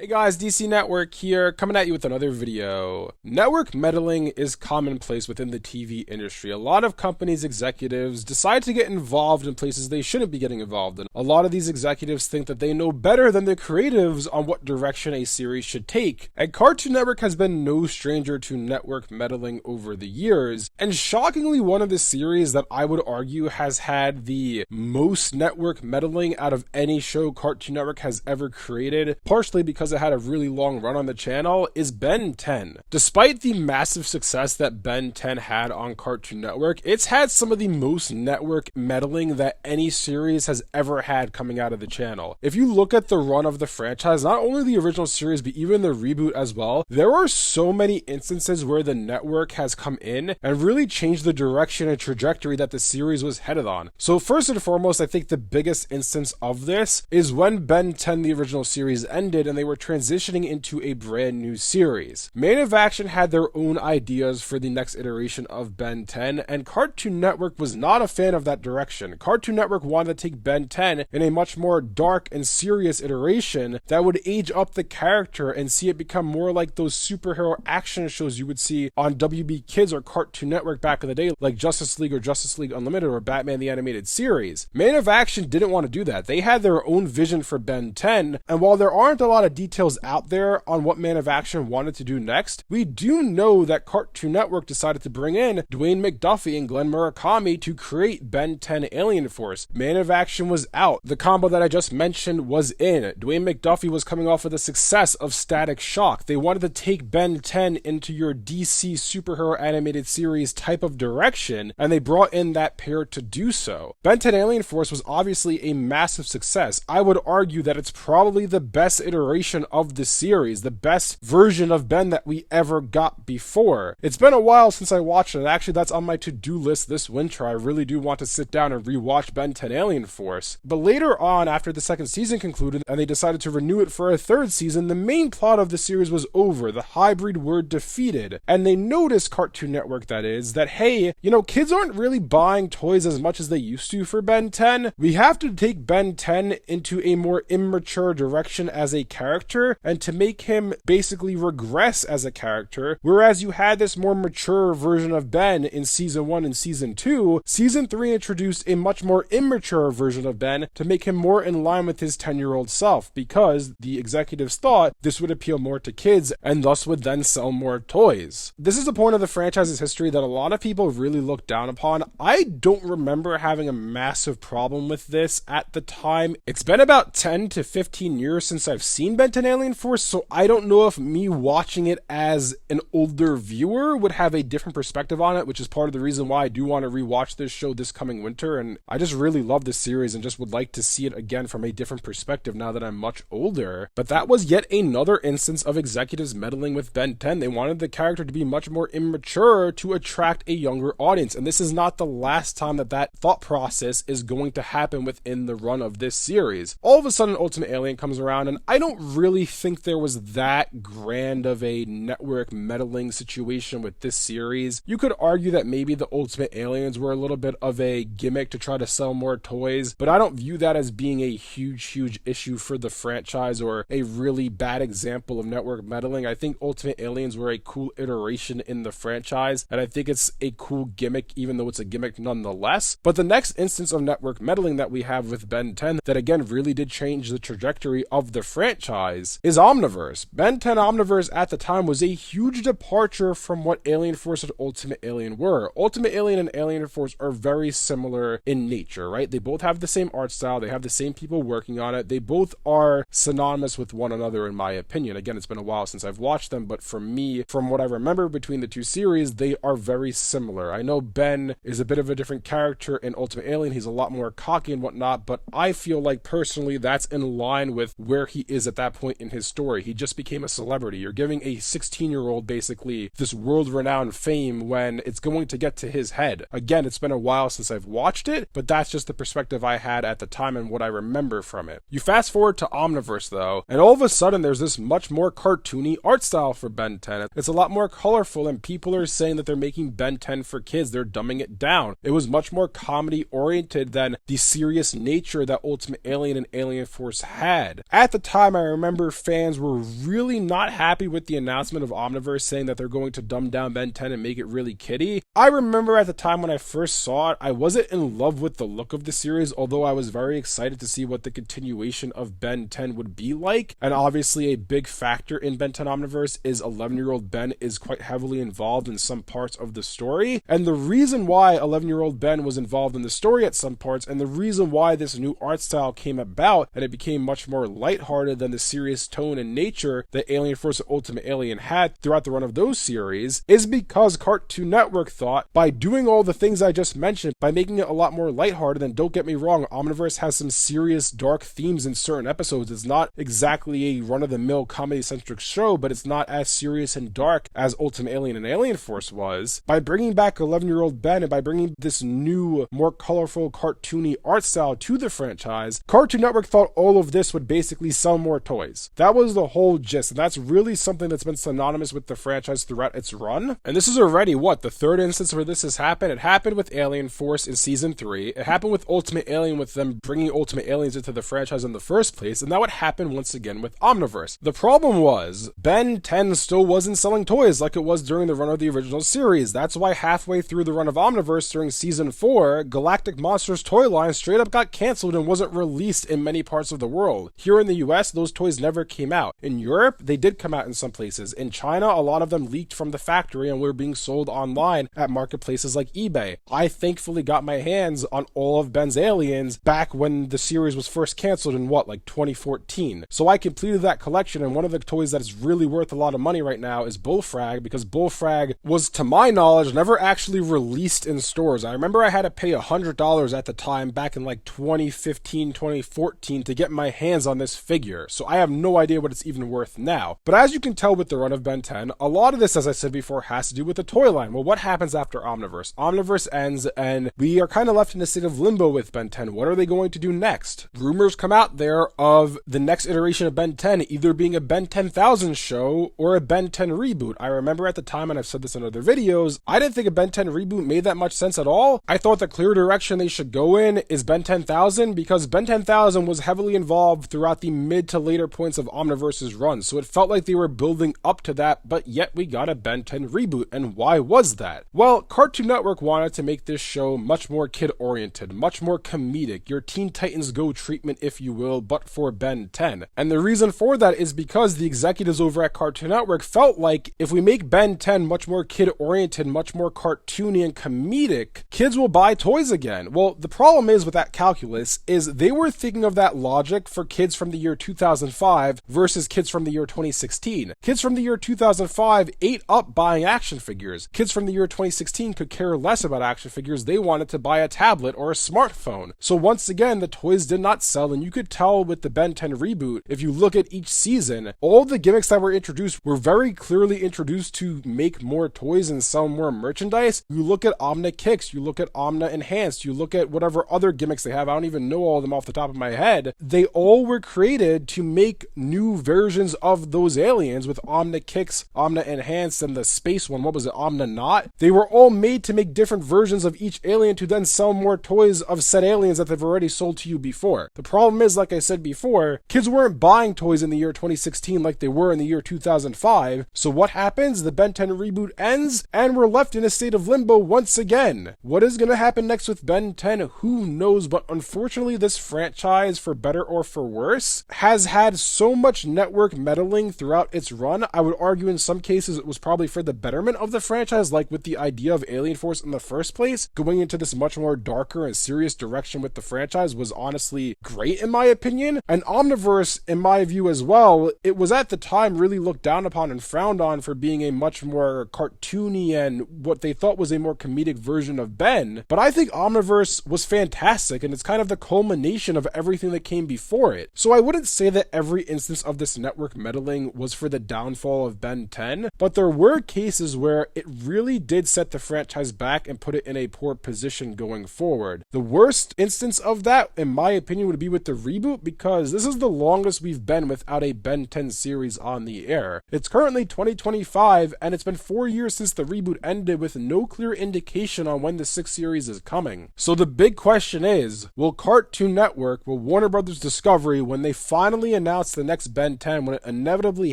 Hey guys, DC Network here, coming at you with another video. Network meddling is commonplace within the TV industry. A lot of companies' executives decide to get involved in places they shouldn't be getting involved in. A lot of these executives think that they know better than the creatives on what direction a series should take. And Cartoon Network has been no stranger to network meddling over the years. And shockingly, one of the series that I would argue has had the most network meddling out of any show Cartoon Network has ever created, partially because it had a really long run on the channel, is Ben 10. Despite the massive success that Ben 10 had on Cartoon Network, it's had some of the most network meddling that any series has ever had coming out of the channel. If you look at the run of the franchise, not only the original series, but even the reboot as well, there are so many instances where the network has come in and really changed the direction and trajectory that the series was headed on. So first and foremost, I think the biggest instance of this is when Ben 10, the original series, ended and they were transitioning into a brand new series. Man of Action had their own ideas for the next iteration of Ben 10, and Cartoon Network was not a fan of that direction. Cartoon Network wanted to take Ben 10 in a much more dark and serious iteration that would age up the character and see it become more like those superhero action shows you would see on WB Kids or Cartoon Network back in the day, like Justice League or Justice League Unlimited or Batman the Animated Series. Man of Action didn't want to do that. They had their own vision for Ben 10, and while there aren't a lot of details out there on what Man of Action wanted to do next, we do know that Cartoon Network decided to bring in Dwayne McDuffie and Glenn Murakami to create Ben 10 Alien Force. Man of Action was out. The combo that I just mentioned was in. Dwayne McDuffie was coming off of the success of Static Shock. They wanted to take Ben 10 into your DC superhero animated series type of direction, and they brought in that pair to do so. Ben 10 Alien Force was obviously a massive success. I would argue that it's probably the best iteration of the series, the best version of Ben that we ever got before. It's been a while since I watched it. Actually, that's on my to-do list this winter. I really do want to sit down and rewatch Ben 10 Alien Force. But later on, after the second season concluded and they decided to renew it for a third season, the main plot of the series was over. The hybrid were defeated. And they noticed, Cartoon Network that is, that hey, kids aren't really buying toys as much as they used to for Ben 10. We have to take Ben 10 into a more immature direction as a character and to make him basically regress as a character, whereas you had this more mature version of Ben in season 1 and season 2, season 3 introduced a much more immature version of Ben to make him more in line with his 10-year-old self, because the executives thought this would appeal more to kids and thus would then sell more toys. This is a point of the franchise's history that a lot of people really look down upon. I don't remember having a massive problem with this at the time. It's been about 10 to 15 years since I've seen Ben 10 Alien Force, so I don't know if me watching it as an older viewer would have a different perspective on it, which is part of the reason why I do want to rewatch this show this coming winter, and I just really love this series and just would like to see it again from a different perspective now that I'm much older. But that was yet another instance of executives meddling with Ben 10. They wanted the character to be much more immature to attract a younger audience, and this is not the last time that thought process is going to happen within the run of this series. All of a sudden, Ultimate Alien comes around, and I don't really think there was that grand of a network meddling situation with this series. You could argue that maybe the Ultimate Aliens were a little bit of a gimmick to try to sell more toys, but I don't view that as being a huge issue for the franchise or a really bad example of network meddling. I think Ultimate Aliens were a cool iteration in the franchise, and I think it's a cool gimmick, even though it's a gimmick nonetheless. But the next instance of network meddling that we have with Ben 10 that again really did change the trajectory of the franchise is Omniverse. Ben 10 Omniverse at the time was a huge departure from what Alien Force and Ultimate Alien were. Ultimate Alien and Alien Force are very similar in nature, right? They both have the same art style, they have the same people working on it, they both are synonymous with one another in my opinion. Again, it's been a while since I've watched them, but for me, from what I remember between the two series, they are very similar. I know Ben is a bit of a different character in Ultimate Alien, he's a lot more cocky and whatnot, but I feel like personally that's in line with where he is at that point in his story. He just became a celebrity. You're giving a 16-year-old basically this world-renowned fame when it's going to get to his head. Again, it's been a while since I've watched it, but that's just the perspective I had at the time and what I remember from it. You fast forward to Omniverse though, and all of a sudden there's this much more cartoony art style for Ben 10. It's a lot more colorful, and people are saying that they're making Ben 10 for kids. They're dumbing it down. It was much more comedy oriented than the serious nature that Ultimate Alien and Alien Force had. At the time, I remember remember fans were really not happy with the announcement of Omniverse saying that they're going to dumb down Ben 10 and make it really kiddie. I remember at the time when I first saw it, I wasn't in love with the look of the series, although I was very excited to see what the continuation of Ben 10 would be like. And obviously a big factor in Ben 10 Omniverse is 11-year-old Ben is quite heavily involved in some parts of the story. And the reason why 11-year-old Ben was involved in the story at some parts, and the reason why this new art style came about and it became much more lighthearted than the serious tone and nature that Alien Force and Ultimate Alien had throughout the run of those series, is because Cartoon Network thought by doing all the things I just mentioned, by making it a lot more lighthearted, and don't get me wrong, Omniverse has some serious dark themes in certain episodes. It's not exactly a run-of-the-mill comedy-centric show, but it's not as serious and dark as Ultimate Alien and Alien Force was. By bringing back 11-year-old Ben and by bringing this new, more colorful, cartoony art style to the franchise, Cartoon Network thought all of this would basically sell more toys. That was the whole gist, and that's really something that's been synonymous with the franchise throughout its run. And this is already, the third instance where this has happened? It happened with Alien Force in Season 3, it happened with Ultimate Alien with them bringing Ultimate Aliens into the franchise in the first place, and now it happened once again with Omniverse. The problem was, Ben 10 still wasn't selling toys like it was during the run of the original series. That's why halfway through the run of Omniverse during Season 4, Galactic Monsters toy line straight up got cancelled and wasn't released in many parts of the world. Here in the US, those toys never came out. In Europe, they did come out in some places. In China, a lot of them leaked from the factory and were being sold online at marketplaces like eBay. I thankfully got my hands on all of Ben's Aliens back when the series was first canceled in 2014. So I completed that collection, and one of the toys that is really worth a lot of money right now is Bullfrag, because Bullfrag was, to my knowledge, never actually released in stores. I remember I had to pay $100 at the time back in 2015, 2014 to get my hands on this figure. So I have no idea what it's even worth now. But as you can tell with the run of Ben 10, a lot of this, as I said before, has to do with the toy line. Well, what happens after Omniverse? Omniverse ends and we are kind of left in a state of limbo with Ben 10. What are they going to do next? Rumors come out there of the next iteration of Ben 10 either being a Ben 10,000 show or a Ben 10 reboot. I remember at the time, and I've said this in other videos, I didn't think a Ben 10 reboot made that much sense at all. I thought the clear direction they should go in is Ben 10,000, because Ben 10,000 was heavily involved throughout the mid to later points of Omniverse's run, so it felt like they were building up to that, but yet we got a Ben 10 reboot. And why was that? Well, Cartoon Network wanted to make this show much more kid-oriented, much more comedic, your Teen Titans Go treatment, if you will, but for Ben 10. And the reason for that is because the executives over at Cartoon Network felt like if we make Ben 10 much more kid-oriented, much more cartoony and comedic, kids will buy toys again. Well, the problem is with that calculus is they were thinking of that logic for kids from the year 2005 versus kids from the year 2016. Kids from the year 2005 ate up buying action figures. Kids from the year 2016 could care less about action figures. They wanted to buy a tablet or a smartphone. So once again, the toys did not sell, and you could tell with the Ben 10 reboot, if you look at each season, all the gimmicks that were introduced were very clearly introduced to make more toys and sell more merchandise. You look at Omna Kicks, you look at Omna Enhanced, you look at whatever other gimmicks they have, I don't even know all of them off the top of my head, they all were created to make new versions of those aliens with Omna Kicks, Omna Enhanced, and the space one, what was it, Omna Not? They were all made to make different versions of each alien to then sell more toys of said aliens that they've already sold to you before. The problem is, like I said before, kids weren't buying toys in the year 2016 like they were in the year 2005, so what happens? The Ben 10 reboot ends, and we're left in a state of limbo once again. What is going to happen next with Ben 10? Who knows, but unfortunately this franchise, for better or for worse, has had so much network meddling throughout its run. I would argue in some cases it was probably for the betterment of the franchise, like with the idea of Alien Force in the first place. Going into this much more darker and serious direction with the franchise was honestly great in my opinion. And Omniverse, in my view as well, it was at the time really looked down upon and frowned on for being a much more cartoony and what they thought was a more comedic version of Ben. But I think Omniverse was fantastic, and it's kind of the culmination of everything that came before it. So I wouldn't say that every instance of this network meddling was for the downfall of Ben 10, but there were cases where it really did set the franchise back and put it in a poor position going forward. The worst instance of that, in my opinion, would be with the reboot, because this is the longest we've been without a Ben 10 series on the air. It's currently 2025, and it's been 4 years since the reboot ended with no clear indication on when the 6th series is coming. So the big question is, will Cartoon Network, will Warner Brothers Discovery, when they finally announce announce the next Ben 10 when it inevitably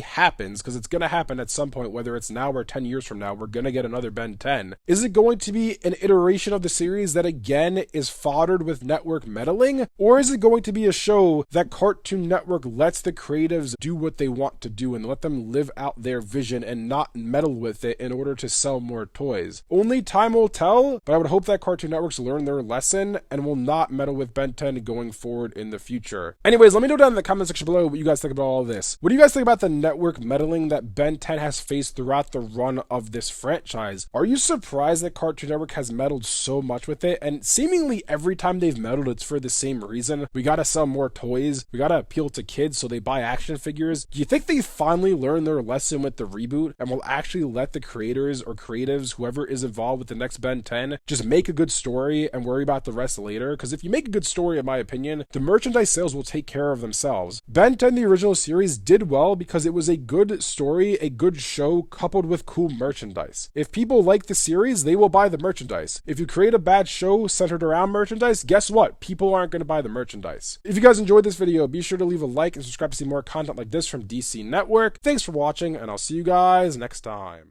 happens, because it's going to happen at some point, whether it's now or 10 years from now, we're going to get another Ben 10. Is it going to be an iteration of the series that again is foddered with network meddling? Or is it going to be a show that Cartoon Network lets the creatives do what they want to do and let them live out their vision and not meddle with it in order to sell more toys? Only time will tell, but I would hope that Cartoon Networks learn their lesson and will not meddle with Ben 10 going forward in the future. Anyways, let me know down in the comment section below what you guys think about all of this. What do you guys think about the network meddling that Ben 10 has faced throughout the run of this franchise? Are you surprised that Cartoon Network has meddled so much with it? And seemingly every time they've meddled, it's for the same reason. We gotta sell more toys. We gotta appeal to kids so they buy action figures. Do you think they finally learned their lesson with the reboot and will actually let the creators or creatives, whoever is involved with the next Ben 10, just make a good story and worry about the rest later? Because if you make a good story, in my opinion, the merchandise sales will take care of themselves. Ben 10, the original series, did well because it was a good story, a good show, coupled with cool merchandise. If people like the series, they will buy the merchandise. If you create a bad show centered around merchandise, guess what? People aren't going to buy the merchandise. If you guys enjoyed this video, be sure to leave a like and subscribe to see more content like this from DC Network. Thanks for watching, and I'll see you guys next time.